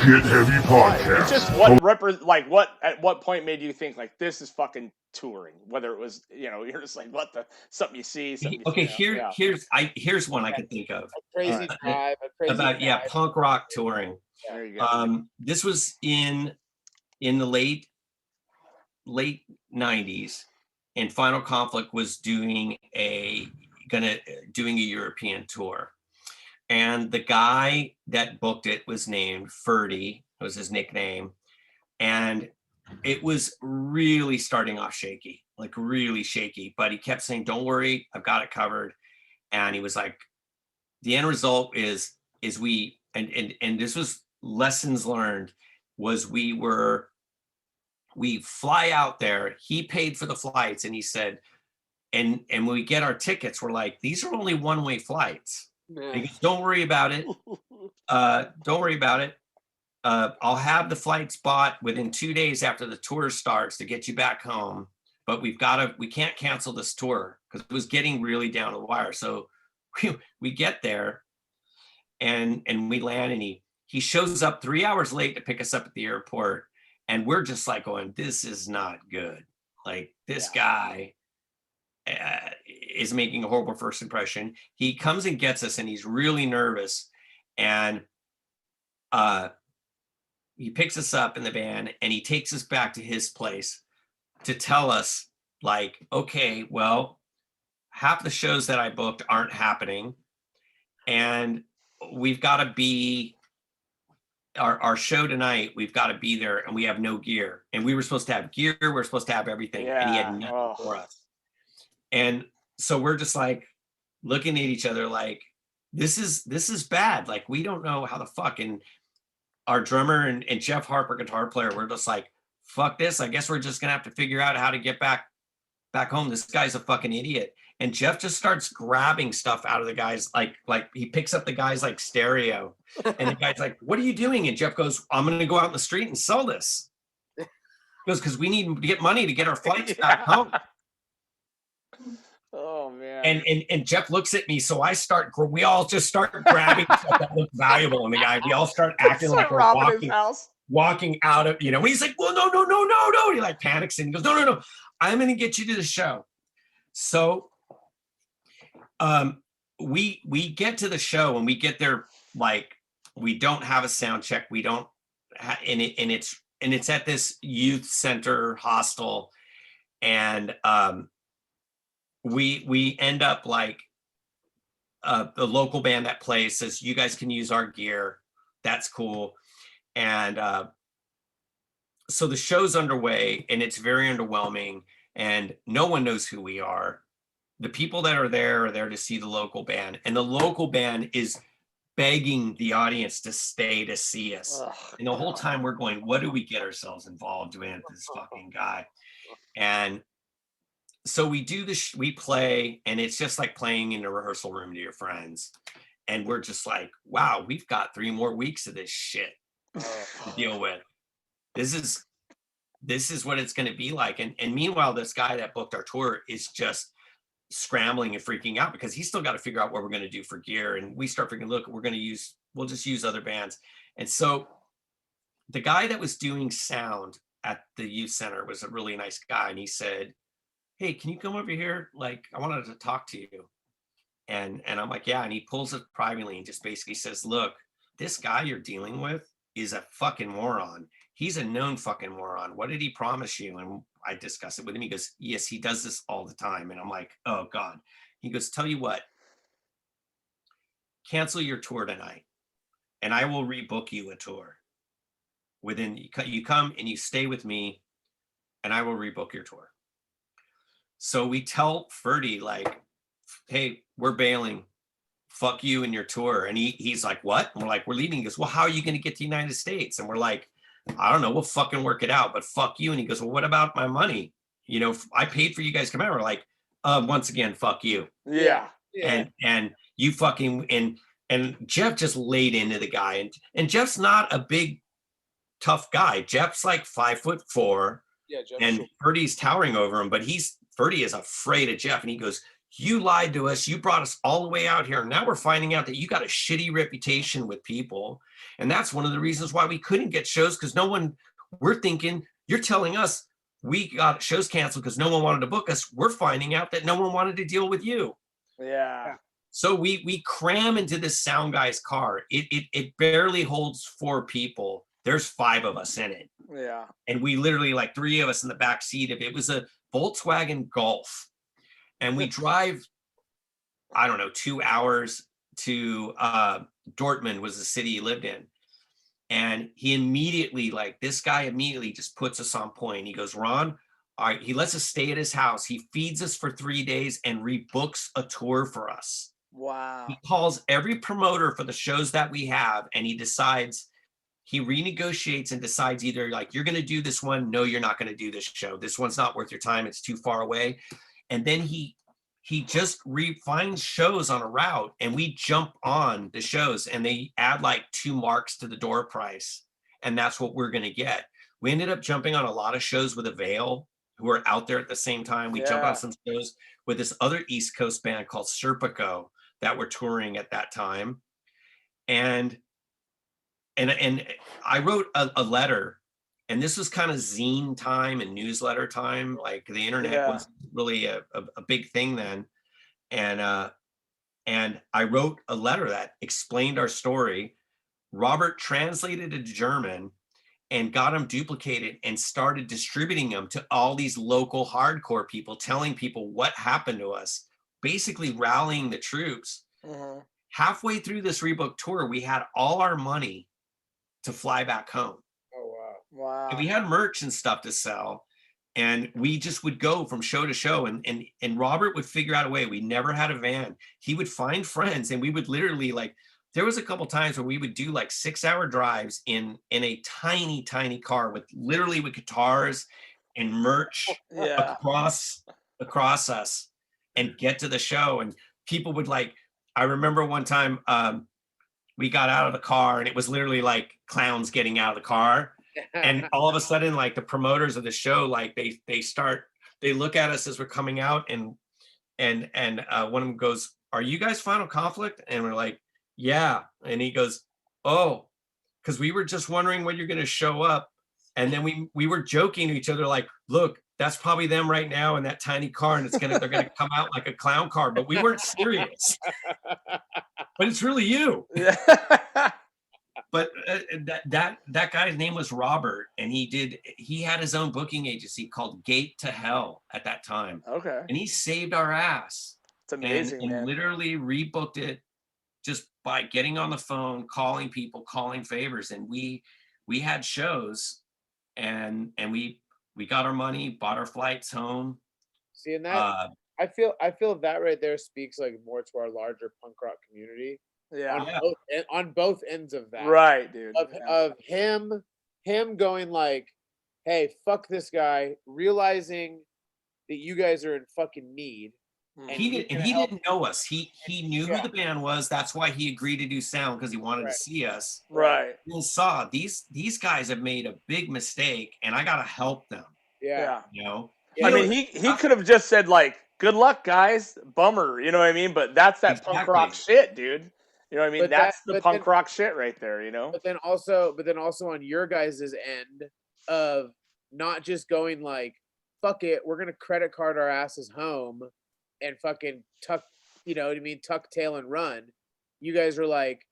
Get Heavy Podcast. It's just at what point made you think like this is fucking touring? Whether it was, you're just like, what the something you see, something you Okay, see, here's one I could think of. A crazy drive, a crazy About drive. punk rock touring. There you go. This was in the late 90s, and Final Conflict was doing a European tour. And the guy that booked it was named Ferdy, was his nickname. And it was really starting off shaky, like really shaky. But he kept saying, don't worry, I've got it covered. And he was like, the end result is we, and this was lessons learned, was we fly out there. He paid for the flights, and he said, and when we get our tickets, we're like, these are only one-way flights. He goes, don't worry about it. Don't worry about it. I'll have the flights bought within 2 days after the tour starts to get you back home. But we can't cancel this tour because it was getting really down to the wire. So we get there and we land, and he shows up 3 hours late to pick us up at the airport. And we're just like going, this is not good. Like this guy is making a horrible first impression. He comes and gets us, and he's really nervous, and he picks us up in the van, and he takes us back to his place to tell us, like, okay, well, half the shows that I booked aren't happening, and we've got to be our show tonight, we've got to be there, and we have no gear. And we were supposed to have gear, we're supposed to have everything, and he had nothing for us. And so we're just like looking at each other like, this is bad. Like, we don't know how the fuck. And our drummer and Jeff Harper, guitar player, we're just like, fuck this. I guess we're just gonna have to figure out how to get back home. This guy's a fucking idiot. And Jeff just starts grabbing stuff out of the guy's, like he picks up the guy's like stereo. And the guy's like, what are you doing? And Jeff goes, I'm gonna go out in the street and sell this. He goes, because we need to get money to get our flights back home. Oh man! And Jeff looks at me, so we all just start grabbing stuff that looks valuable in the guy. We all start acting like we're walking out of, when he's like, well, no. He like panics and he goes, no, I'm gonna get you to the show. So we get to the show, and we get there, like, we don't have a sound check. We don't and it's at this youth center hostel, and we end up like the local band that plays says, you guys can use our gear. That's cool. And so the show's underway, and it's very underwhelming, and no one knows who we are. The people that are there to see the local band, and the local band is begging the audience to stay to see us. And the whole time we're going, what do we get ourselves involved with, this fucking guy? And so we do this, we play, and it's just like playing in a rehearsal room to your friends. And we're just like, wow, we've got 3 more weeks of this shit to deal with. This is what it's going to be like. And meanwhile, this guy that booked our tour is just scrambling and freaking out because he's still got to figure out what we're going to do for gear. And we start freaking, look, we'll just use other bands. And so the guy that was doing sound at the youth center was a really nice guy. And he said, hey, can you come over here? Like, I wanted to talk to you. And I'm like, yeah. And he pulls it privately and just basically says, look, this guy you're dealing with is a fucking moron. He's a known fucking moron. What did he promise you? And I discussed it with him. He goes, yes, he does this all the time. And I'm like, oh God. He goes, tell you what, cancel your tour tonight and I will rebook you a tour. You come and you stay with me and I will rebook your tour. So we tell Ferdy, like, hey, we're bailing. Fuck you and your tour. And he's like, what? And we're like, we're leaving. He goes, well, how are you going to get to the United States? And we're like, I don't know. We'll fucking work it out, but fuck you. And he goes, well, what about my money? I paid for you guys to come out. We're like, once again, fuck you. Yeah. And you fucking, and Jeff just laid into the guy. And Jeff's not a big, tough guy. Jeff's like 5'4". Yeah, Jeff, and Ferdy's towering over him, but Ferdy is afraid of Jeff. And he goes, you lied to us. You brought us all the way out here. Now we're finding out that you got a shitty reputation with people. And that's one of the reasons why we couldn't get shows, because no one, we're thinking, you're telling us we got shows canceled because no one wanted to book us. We're finding out that no one wanted to deal with you. Yeah. So we cram into this sound guy's car. It barely holds 4 people. There's 5 of us in it. Yeah. And we literally, like 3 of us in the back seat of it. It was a Volkswagen Golf. And we drive, I don't know, 2 hours to Dortmund was the city he lived in. And he immediately, like, this guy immediately just puts us on point. He goes, Ron, all right, he lets us stay at his house. He feeds us for 3 days and rebooks a tour for us. Wow. He calls every promoter for the shows that we have, and he decides, he renegotiates and decides either like, you're going to do this one. No, you're not going to do this show. This one's not worth your time. It's too far away. And then he just finds shows on a route, and we jump on the shows, and they add like 2 marks to the door price. And that's what we're going to get. We ended up jumping on a lot of shows with Avail, who are out there at the same time. We jumped on some shows with this other East Coast band called Serpico that were touring at that time. And I wrote a letter, and this was kind of zine time and newsletter time. Like the internet was really a big thing then. And I wrote a letter that explained our story. Robert translated it to German and got them duplicated and started distributing them to all these local hardcore people, telling people what happened to us, basically rallying the troops. Mm-hmm. Halfway through this rebook tour, we had all our money to fly back home. Oh, wow. Wow. And we had merch and stuff to sell. And we just would go from show to show. And Robert would figure out a way. We never had a van. He would find friends, and we would literally, like, there was a couple times where we would do like 6-hour drives in a tiny, tiny car with guitars and merch across us, and get to the show. And people would, like, I remember one time we got out of the car, and it was literally like clowns getting out of the car. And all of a sudden, like, the promoters of the show, like they look at us as we're coming out, and one of them goes, "Are you guys Final Conflict?" And we're like, "Yeah." And he goes, "Oh, because we were just wondering when you're going to show up." And then we were joking to each other, like, "Look, that's probably them right now in that tiny car, and they're gonna come out like a clown car." But we weren't serious. But it's really you. But that guy's name was Robert, and he had his own booking agency called Gate to Hell at that time. Okay. And he saved our ass. It's amazing, and man. literally rebooked it just by getting on the phone, calling people, calling favors. And we had shows, and we got our money, bought our flights home. See, and that I feel that right there speaks like more to our larger punk rock community. Yeah. On both ends of that. Right, dude. Of him going like, hey, fuck this guy, realizing that you guys are in fucking need. And he didn't know us. He knew who the band was. That's why he agreed to do sound, because he wanted to see us. Right. He saw these guys have made a big mistake, and I gotta help them. Yeah. You know? I mean, he could have just said, like, "Good luck, guys. Bummer." You know what I mean? But that's that punk rock shit, dude. You know what I mean? That's the punk rock shit right there, you know? But then also on your guys' end of not just going like, fuck it, we're gonna credit card our asses home and fucking tuck, you know what I mean, tuck tail and run. You guys are like,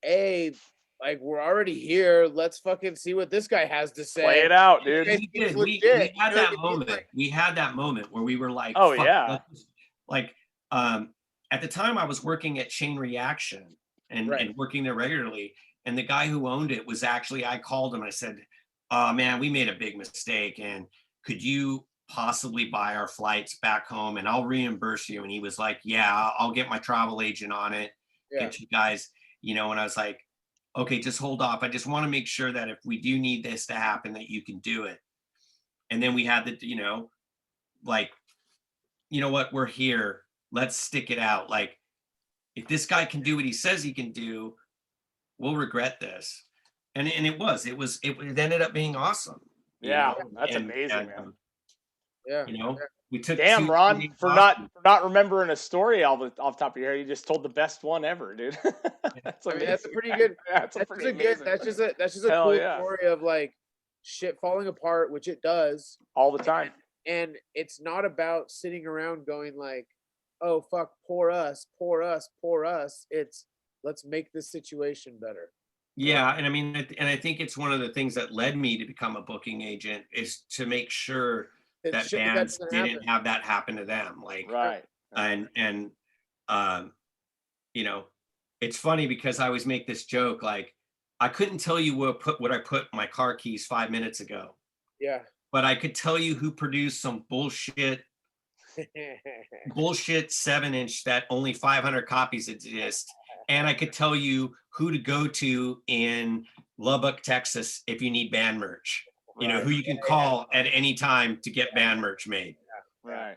hey, like, we're already here. Let's fucking see what this guy has to say. Play it out, dude. We had that moment. We had that moment where we were like, oh, yeah. Like, at the time I was working at Chain Reaction and working there regularly. And the guy who owned it was actually, I called him and I said, "Oh man, we made a big mistake. And could you possibly buy our flights back home and I'll reimburse you?" And he was like, "Yeah, I'll get my travel agent on it. Get you guys, you know." And I was like, "Okay, just hold off. I just want to make sure that if we do need this to happen, that you can do it." And then we had the, you know, like, you know what, we're here. Let's stick it out. Like, if this guy can do what he says he can do, we'll regret this. And it ended up being awesome. Yeah, that's amazing, man. Yeah. You know, we took Damn, 2 Ron, days for off. not remembering a story off the top of your head, you just told the best one ever, dude. That's I mean, amazing. that's a pretty good. That's That's pretty just a good. amazing. That's just a Hell cool yeah. story of like shit falling apart, which it does All the time. and it's not about sitting around going like, oh fuck, poor us, poor us, poor us. It's let's make this situation better. Yeah, and I mean, and I think it's one of the things that led me to become a booking agent is to make sure It's that shit like that bands doesn't didn't happen. have that happen to them. Like, Right. and um, you know, it's funny because I always make this joke, like, I couldn't tell you what I put in my car keys 5 minutes ago, Yeah. but I could tell you who produced some bullshit 7-inch that only 500 copies exist. And I could tell you who to go to in Lubbock, Texas, if you need band merch. You know, who you can call at any time to get band merch made. Right.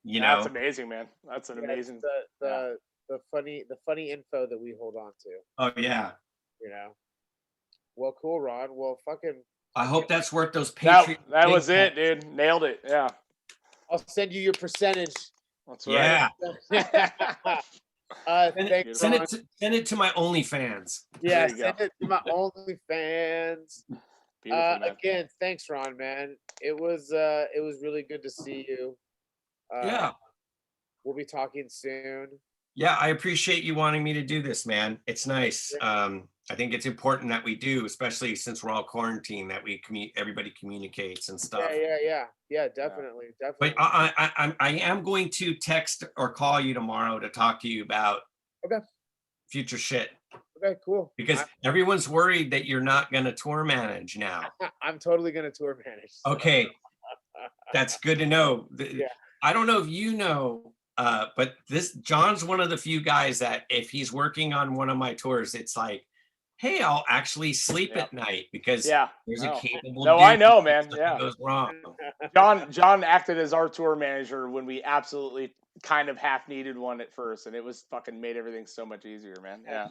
You That's know, amazing, man. That's an amazing. The funny info that we hold on to. oh yeah. You know. Well, cool, Ron. Well, fucking. I hope that's worth those Patriot. That was it, dude. Nailed it. Yeah. I'll send you your percentage. That's Yeah. right. Thanks, Send Ron. Send it to my OnlyFans. Yeah, There you send go. it to my OnlyFans. Beautiful, man. Again, thanks, Ron, man. It was really good to see you. Yeah. We'll be talking soon. Yeah, I appreciate you wanting me to do this, man. It's nice. I think it's important that we do, especially since we're all quarantined, that we everybody communicates and stuff. Yeah, definitely. But I am going to text or call you tomorrow to talk to you about future shit. Okay, cool. Because everyone's worried that you're not going to tour manage now. I'm totally going to tour manage. So. Okay, that's good to know. Yeah. I don't know if you know, but John's one of the few guys that if he's working on one of my tours, it's like, hey, I'll actually sleep at night because there's a capable dude I know, man. Yeah, goes wrong. John acted as our tour manager when we absolutely kind of half needed one at first, and it was fucking made everything so much easier, man. Yeah.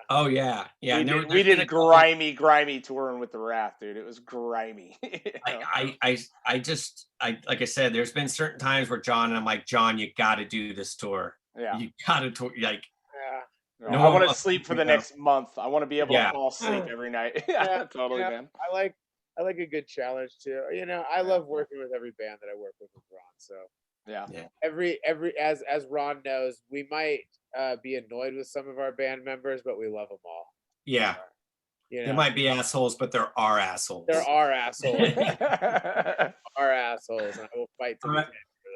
Oh yeah. We did grimy touring with the Wrath, dude. It was grimy. I just like I said, there's been certain times where John and I'm like, John, you got to do this tour. Yeah. You got to tour. Like, no, I want to sleep for the next month. I want to be able to fall asleep every night. Totally, man. I like a good challenge too. You know, I love working with every band that I work with Ron. So every as Ron knows, we might be annoyed with some of our band members, but we love them all. Yeah. You know? There might be assholes, but there are assholes. There are assholes. Are assholes, and I will fight to the end for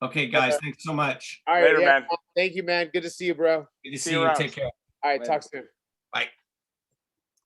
them. Okay, guys, thanks so much. All right, later, man. Thank you, man. Good to see you, bro. Good to see you. Take care. All right, talk soon. Bye.